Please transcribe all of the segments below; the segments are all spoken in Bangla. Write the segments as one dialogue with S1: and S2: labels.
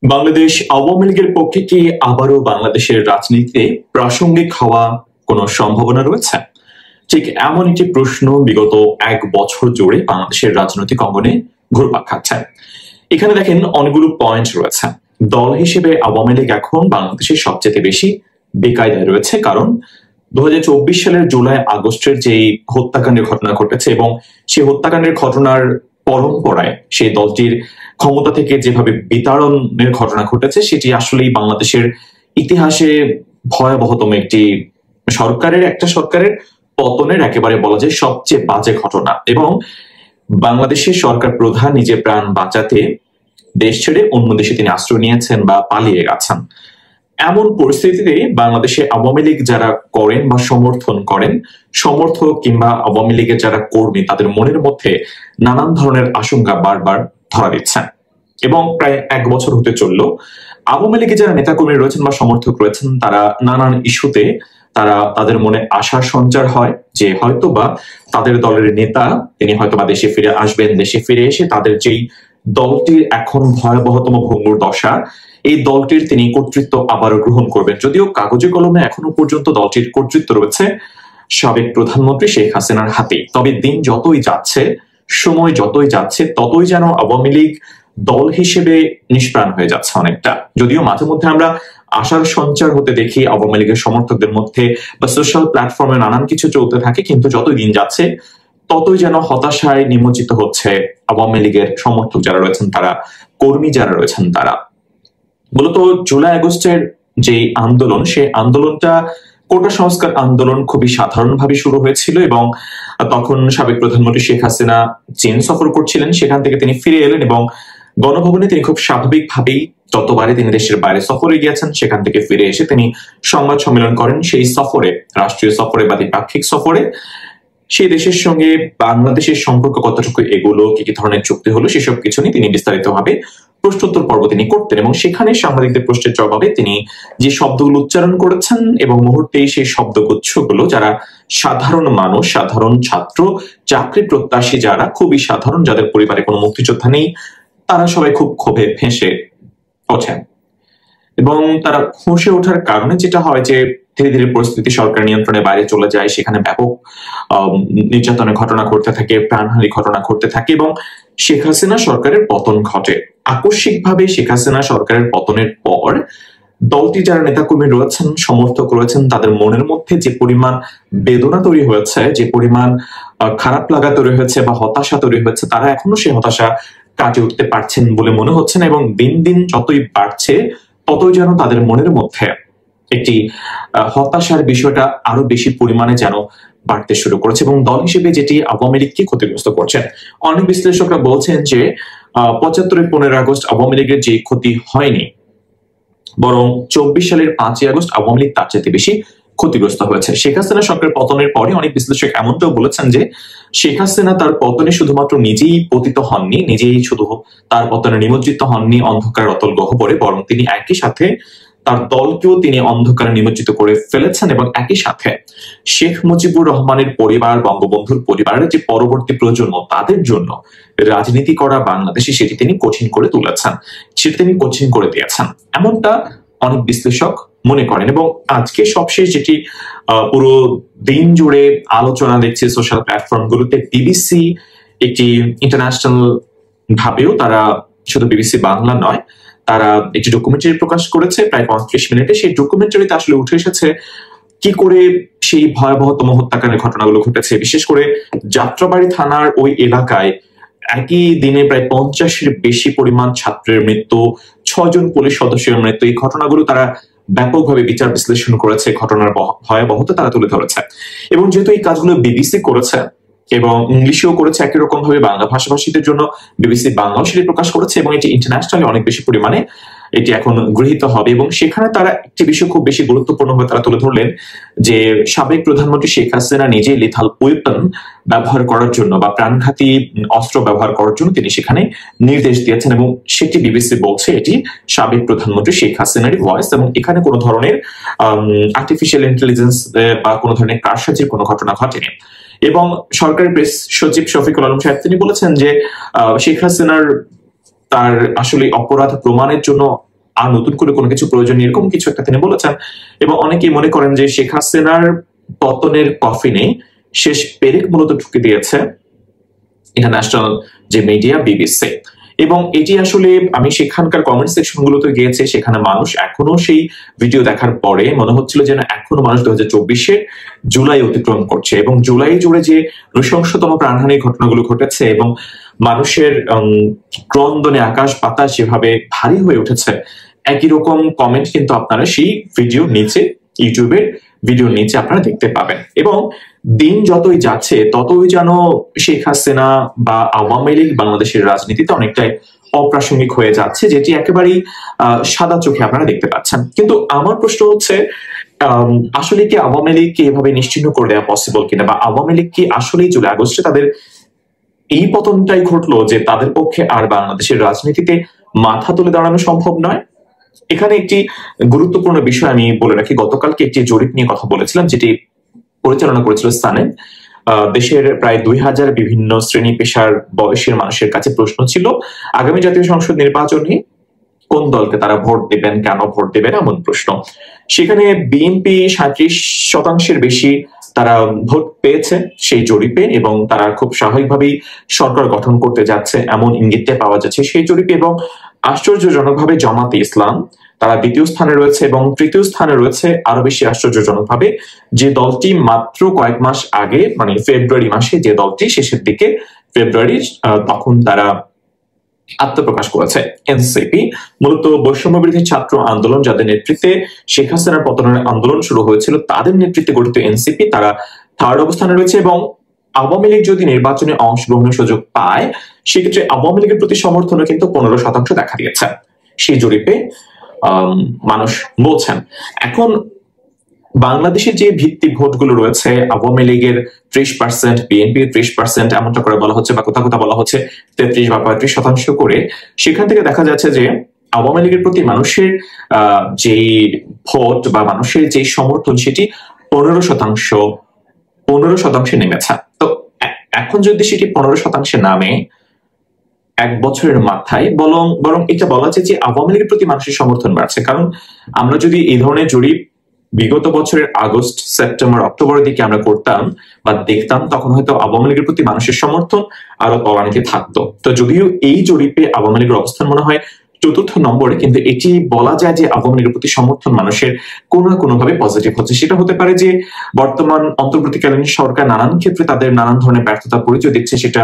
S1: বাংলাদেশ আওয়ামী লীগের পক্ষে কি আবারও বাংলাদেশের রাজনীতিতে প্রাসঙ্গিক হওয়া কোনো সম্ভাবনা রয়েছে? ঠিক এমন একটি প্রশ্ন বিগত 1 বছর জুড়ে বাংলাদেশের রাজনৈতিক অঙ্গনে ঘুরপাক খাচ্ছে। এখানে দেখেন অনেকগুলো পয়েন্ট রয়েছে। দল হিসেবে আওয়ামী লীগ এখন বাংলাদেশের সবচেয়ে বেশি বেকায়দায় রয়েছে, কারণ 2024 সালের জুলাই আগস্টের যে হত্যাকাণ্ডের ঘটনা ঘটেছে এবং সেই হত্যাকাণ্ডের ঘটনার পরম্পরায় সেই দলটির ক্ষমতা থেকে যেভাবে বিতাড়নের ঘটনা ঘটেছে সেটি আসলেই বাংলাদেশের ইতিহাসে ভয়াবহতম একটি সরকারের পতনের একেবারে বলা যায় সবচেয়ে বাজে ঘটনা। এবং বাংলাদেশের সরকার প্রধান নিজের প্রাণ বাঁচাতে দেশ ছেড়ে অন্য দেশে তিনি আশ্রয় নিয়েছেন বা পালিয়ে গেছেন। এমন পরিস্থিতিতে বাংলাদেশে আওয়ামী লীগ যারা করেন বা সমর্থন করেন, সমর্থক কিংবা আওয়ামী লীগের যারা কর্মী, তাদের মনের মধ্যে নানান ধরনের আশঙ্কা বারবার ধরা দিচ্ছে। এবং প্রায় 1 বছর হতে চললো আওয়ামী লীগের যারা নেতাকর্মী রয়েছেন বা সমর্থক রয়েছেন, তারা নানান ইস্যুতে তাদের মনে আশার সঞ্চার হয় যে হয়তো বা তাদের দলের নেতা তিনি হয়তো বা দেশে ফিরে আসবেন, দেশে ফিরে এসে তাদের যেই দলটির এখন ভয়াবহতম ভঙ্গুর দশা, এই দলটির তিনি কর্তৃত্ব আবারও গ্রহণ করবেন। যদিও কাগজে কলমে এখনো পর্যন্ত দলটির কর্তৃত্ব রয়েছে সাবেক প্রধানমন্ত্রী শেখ হাসিনার হাতে, তবে দিন যতই যাচ্ছে, সময় যতই যাচ্ছে, ততই যেন আওয়ামী লীগ দল হিসেবে নিষ্প্রাণ হয়ে যাচ্ছে অনেকটা। যদিও মাঝে মধ্যে আমরা আশার সঞ্চার হতে দেখি আওয়ামী লীগের সমর্থকদের মধ্যে বা সোশ্যাল প্ল্যাটফর্মে নানান কিছু চলতে থাকে, কিন্তু যতই দিন যাচ্ছে ততই যেন হতাশায় নিমজ্জিত হচ্ছে আওয়ামী লীগের সমর্থক যারা রয়েছেন, তারা কর্মী যারা রয়েছেন তারা। মূলত জুলাই আগস্টের যে আন্দোলন, সেই আন্দোলনটা কোটা সংস্কার আন্দোলন খুবই সাধারণভাবে শুরু হয়েছিল এবং তখন সাবেক প্রধানমন্ত্রী শেখ হাসিনা চীন সফর করছিলেন, সেখান থেকে তিনি ফিরে এলেন এবং গণভবনে তিনি খুব স্বাভাবিকভাবেই যতবারে তিনি দেশের বাইরে সফরে গিয়েছেন সেখান থেকে ফিরে এসে তিনি সংবাদ সম্মেলন করেন। সেই সফরে, রাষ্ট্রীয় সফরে বা দ্বিপাক্ষিক সফরে, সেই দেশের সঙ্গে বাংলাদেশের সম্পর্ক কতটুকু এগুলো, কি কি ধরনের চুক্তি হলো, সেসব কিছু নিয়ে তিনি বিস্তারিতভাবে প্রশ্নোত্তর পর্ব তিনি করতেন এবং সেখানে সাংবাদিকদের প্রশ্নের জবাবে তিনি যে শব্দগুলো উচ্চারণ করেছেন এবং মুহূর্তেই সেই শব্দগুচ্ছগুলো যারা সাধারণ মানুষ, সাধারণ ছাত্র, চাকরি প্রত্যাশী যারা খুবই সাধারণ, যাদের পরিবারে কোনো মুক্তিযোদ্ধা নেই, তারা সবাই খুব ক্ষোভে ফেঁসে ওঠেন। এবং তারা ফুঁসে ওঠার কারণে যেটা হয় যে ধীরে ধীরে পরিস্থিতি সরকার নিয়ন্ত্রণের বাইরে চলে যায়, সেখানে ব্যাপক নির্যাতনের ঘটনা ঘটতে থাকে, প্রাণহানি ঘটনা ঘটতে থাকে এবং শেখ হাসিনা সরকারের পতন ঘটে। আকস্মিকভাবে শেখ হাসিনা সরকারের পতনের পর দলটি যারা নেতাকর্মী রয়েছেন, সমর্থক রয়েছেন, তাদের মনের মধ্যে যে পরিমাণ বেদনা তৈরি হয়েছে, যে পরিমাণ খারাপ লাগা তৈরি হয়েছে বা হতাশা তৈরি হয়েছে, তারা এখনো সেই হতাশা কাটিয়ে উঠতে পারছেন বলে মনে হচ্ছে না এবং দিন দিন যতই বাড়ছে ততই যেন তাদের মনের মধ্যে একটি হতাশার বিষয়টা আরো বেশি পরিমাণে যেন বাড়তে শুরু করেছে এবং দল হিসেবে যেটি আওয়ামী লীগকে ক্ষতিগ্রস্ত করছে। অনেক বিশ্লেষকরা বলছেন যে 75-এর 15 আগস্ট আওয়ামী লীগের যে ক্ষতি হয়নি, বরং 24 সালের 5ই আগস্ট আওয়ামী লীগ তার চাইতে বেশি ক্ষতিগ্রস্ত হয়েছে। শেখ হাসিনা সরকারের পতনের পরে অনেক বিশ্লেষক এমনটাও বলেছেন যে শেখ হাসিনা তার পতনে শুধুমাত্র নিজেই পতিত হননি, নিজেই শুধু তার পতনে নিমজ্জিত হননি অন্ধকার অতল গহ্বরে, বরং তিনি একই সাথে তার দলকেও তিনি অন্ধকারে নিমজ্জিত করে ফেলেছেন এবং একই সাথে শেখ মুজিবুর রহমানের পরিবার, বঙ্গবন্ধুর পরিবারের যে পরবর্তী প্রজন্ম, তাদের জন্য রাজনীতি করা বাংলাদেশে সেটি তিনি কঠিন করে তুলেছেন, সেটি তিনি কঠিন করে দিয়েছেন, এমনটা অনেক বিশ্লেষক মনে করেন। এবং আজকে সবশেষ যেটি পুরো দিন জুড়ে আলোচনা দেখছি সোশ্যাল প্ল্যাটফর্ম গুলোতে, বিবিসি একটি ইন্টারন্যাশনাল ভাবেও, তারা শুধু বিবিসি বাংলা নয়, তারা একটি ডকুমেন্টারি প্রকাশ করেছে প্রায় 35 মিনিটে। সেই ডকুমেন্টারিতে আসলে উঠে এসেছে কি করে সেই ভয়াবহতম হত্যাকাণ্ডের ঘটনাগুলো ঘটেছে, বিশেষ করে যাত্রাবাড়ি থানার ওই এলাকায় একই দিনে প্রায় 50-এর বেশি পরিমাণ ছাত্রের মৃত্যু, 6 জন পুলিশ সদস্যের মৃত্যু, এই ঘটনাগুলো তারা ব্যাপকভাবে বিচার বিশ্লেষণ করেছে, ঘটনার ভয়াবহতা তারা তুলে ধরেছে। এবং যেহেতু এই কাজগুলো বিবিসি করেছে এবং ইংলিশেও করেছে, একই রকম ভাবে বাংলা ভাষাভাষীদের জন্য বিবিসি বাংলাও সেটি প্রকাশ করেছে এবং এটি ইন্টারন্যাশনালি অনেক বেশি পরিমাণে এটি এখন গৃহীত হবে। এবং সেখানে তারা একটি বিষয় খুব বেশি গুরুত্বপূর্ণভাবে তারা তুলে ধরলেন যে সাবেক প্রধানমন্ত্রী শেখ হাসিনা নিজে লিথাল ওয়েপন ব্যবহার করার জন্য বা প্রাণঘাতী অস্ত্র ব্যবহার করার জন্য তিনি সেখানে নির্দেশ দিয়েছেন এবং সেটি বিবিসি বলছে এটি সাবেক প্রধানমন্ত্রী শেখ হাসিনারই ভয়েস এবং এখানে কোনো ধরনের আর্টিফিশিয়াল ইন্টেলিজেন্স বা কোনো ধরনের কারসাজির কোনো ঘটনা ঘটেনি। এবং সরকারি প্রেস সচিব শফিকুল আলম সাহেব তিনি বলেছেন যে শেখ হাসিনার তার আসলে অপরাধ প্রমাণের জন্য আর নতুন করে কোনো কিছু প্রয়োজন নেই, এরকম কিছু একটা তিনি বলেছেন। এবং অনেকেই মনে করেন যে শেখ হাসিনার পতনের কফিনে শেষ পেরেক মূলত ঠুকে দিয়েছে ইন্টারন্যাশনাল যে মিডিয়া বিবিসি। এবং এটি আসলে আমি সেখানকার কমেন্ট সেকশন গুলোতে গিয়েছি, সেখানে মানুষ এখনো সেই ভিডিও দেখার পরে মনে হচ্ছিল যেন এখনো মানুষ 2024 জুলাই অতিক্রম করছে, এবং জুলাই জুড়ে যে নৃশংসতম প্রাণহানির ঘটনাগুলো ঘটেছে এবং মানুষের ক্রন্দনে আকাশ বাতাস যেভাবে ভারী হয়ে উঠেছে, একই রকম কমেন্ট কিন্তু আপনারা সেই ভিডিও নিচে, ইউটিউবের ভিডিওর নিচে আপনারা দেখতে পাবেন। এবং দিন যতই যাচ্ছে ততই যেন শেখ হাসিনা বা আওয়ামী লীগ বাংলাদেশের রাজনীতিতে অনেকটাই অপ্রাসঙ্গিক হয়ে যাচ্ছে, যেটি একেবারেই সাদা চোখে আপনারা দেখতে পাচ্ছেন। কিন্তু আমার প্রশ্ন হচ্ছে, আসলে কি আওয়ামী লীগকে এভাবে নিশ্চিহ্ন করে দেওয়া পসিবল কিনা, বা আওয়ামী লীগ কি আসলেই জুলাই আগস্টে তাদের এই পতনটাই ঘটলো যে তাদের পক্ষে আর বাংলাদেশের রাজনীতিতে মাথা তুলে দাঁড়ানো সম্ভব নয়? এখানে একটি গুরুত্বপূর্ণ বিষয় আমি বলে রাখি, গতকালকে একটি জরিপ নিয়ে কথা বলেছিলাম যেটি পরিচালনা করেছিল সানেম। দেশের প্রায় 2000 বিভিন্ন শ্রেণী পেশার বয়সের মানুষের কাছে প্রশ্ন ছিল আগামী জাতীয় সংসদ নির্বাচনে কোন দলকে তারা ভোট দেবেন, কেন ভোট দেবেন, এমন প্রশ্ন। সেখানে বিএনপি 37% বেশি তারা ভোট পেয়েছে সেই জরিপে, এবং তারা খুব স্বাভাবিকভাবেই সরকার গঠন করতে যাচ্ছে এমন ইঙ্গিতটা পাওয়া যাচ্ছে সেই জরিপে। এবং আশ্চর্যজনকভাবে জামাতে ইসলাম তারা দ্বিতীয় স্থানে রয়েছে, এবং তৃতীয় স্থানে রয়েছে আরো বেশি আশ্চর্যজনকভাবে যে দলটি মাত্র কয়েক মাস আগে, মানে ফেব্রুয়ারি মাসে যে দলটি শেষের দিকে ফেব্রুয়ারি, তখন তারা আত্মপ্রকাশ করেছে, এনসিপি। মূলত বৈষম্য বিরোধী ছাত্র আন্দোলন যাদের নেতৃত্বে শেখ হাসিনার পতনের আন্দোলন শুরু হয়েছিল, তাদের নেতৃত্বে গঠিত এনসিপি তারা থার্ড অবস্থানে রয়েছে। এবং আওয়ামী লীগ যদি নির্বাচনে অংশগ্রহণের সুযোগ পায়, সেক্ষেত্রে আওয়ামী লীগের প্রতি সমর্থনও কিন্তু 15% দেখা দিয়েছে সেই জরিপে মানুষ বলছেন। এখন বাংলাদেশের যে ভিত্তিক ভোটগুলো রয়েছে, আওয়ামী লীগের 30%, বিএনপির 30%, এমনটা করে বলা হচ্ছে, বা কোথাও কোথাও বলা হচ্ছে 33 বা 35% করে, সেখান থেকে দেখা যাচ্ছে যে আওয়ামী লীগের প্রতি মানুষের যেই ভোট বা মানুষের যে সমর্থন সেটি 15% নেমেছে। তো এখন যদি সেটি 15% নামে এক বছরের মাথায়, বরং এটা বলা যায় যে আওয়ামী লীগের প্রতি মানুষের সমর্থন বাড়ছে। কারণ আমরা যদি এই ধরনের জরিপ বিগত বছরের আগস্ট, সেপ্টেম্বর, অক্টোবরের দিকে আমরা করতাম বা দেখতাম, তখন হয়তো আওয়ামী লীগের প্রতি মানুষের সমর্থন আরো তলানিতে থাকতো। তো যদিও এই জরিপে আওয়ামী লীগের অবস্থান মনে হয় 4র্থ নম্বরে, কিন্তু এটি বলা যায় যে আওয়ামী লীগের প্রতি সমর্থন মানুষের কোনো না কোনো ভাবে পজিটিভ হচ্ছে। সেটা হতে পারে যে বর্তমান অন্তর্বর্তীকালীন সরকার নানান ক্ষেত্রে তাদের নানান ধরনের ব্যর্থতা পরিচয় দিচ্ছে, সেটা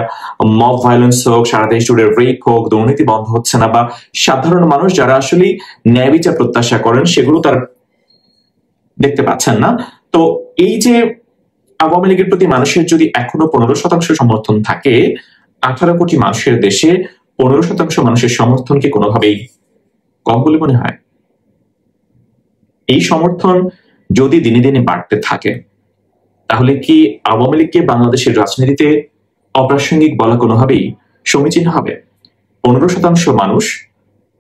S1: মব ভায়োলেন্স হোক, সারা দেশ জুড়ে রেপ হোক, দুর্নীতি বন্ধ হচ্ছে না, বা সাধারণ মানুষ যারা আসলে ন্যায় বিচার প্রত্যাশা করেন সেগুলো তার দেখতে পাচ্ছেন না। তো এই যে আওয়ামী লীগের প্রতি মানুষের যদি এখনো 15% সমর্থন থাকে, 18 কোটি মানুষের দেশে 15% মানুষের সমর্থন কি কোনোভাবেই কম বলে মনে হয়? এই সমর্থন যদি দিনে দিনে বাড়তে থাকে, তাহলে কি আওয়ামী লীগকে বাংলাদেশের রাজনীতিতে অপ্রাসঙ্গিক বলা কোনোভাবেই সমীচীন হবে? 15% মানুষ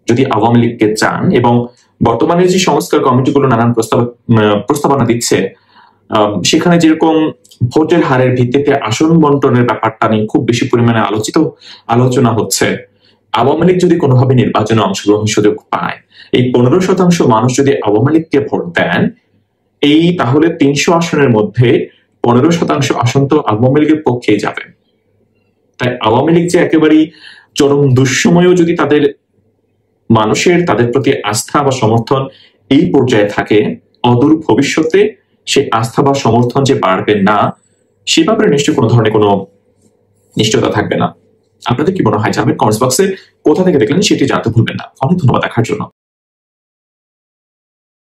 S1: যদি আওয়ামী লীগকে চান, এবং বর্তমানে যে সংস্কার কমিটিগুলো নানান প্রস্তাবনা দিচ্ছে, সেখানে যেরকম ভোটের হারের ভিত্তিতে আসন বন্টনের ব্যাপারটা নিয়ে খুব বেশি পরিমাণে আলোচনা হচ্ছে, আওয়ামী লীগ যদি কোনোভাবে নির্বাচনে অংশগ্রহণের সুযোগ পায়, এই 15% মানুষ যদি আওয়ামী লীগকে ভোট দেন, এই তাহলে 300 আসনের মধ্যে 15% আসন তো আওয়ামী লীগের পক্ষেই যাবে। তাই আওয়ামী লীগ যে একেবারেই চরম দুঃসময়েও যদি তাদের প্রতি আস্থা বা সমর্থন এই পর্যায়ে থাকে, অদূর ভবিষ্যতে সে আস্থা বা সমর্থন যে বাড়বে না, সে ব্যাপারে নিশ্চয়ই কোনো ধরনের কোনো নিশ্চয়তা থাকবে না। আপনাদের কি মনে হয় জানাবেন কমেন্টস বক্সে, কোথা থেকে দেখলেন সেটি জানতে ভুলবেন না। অনেক ধন্যবাদ দেখার জন্য।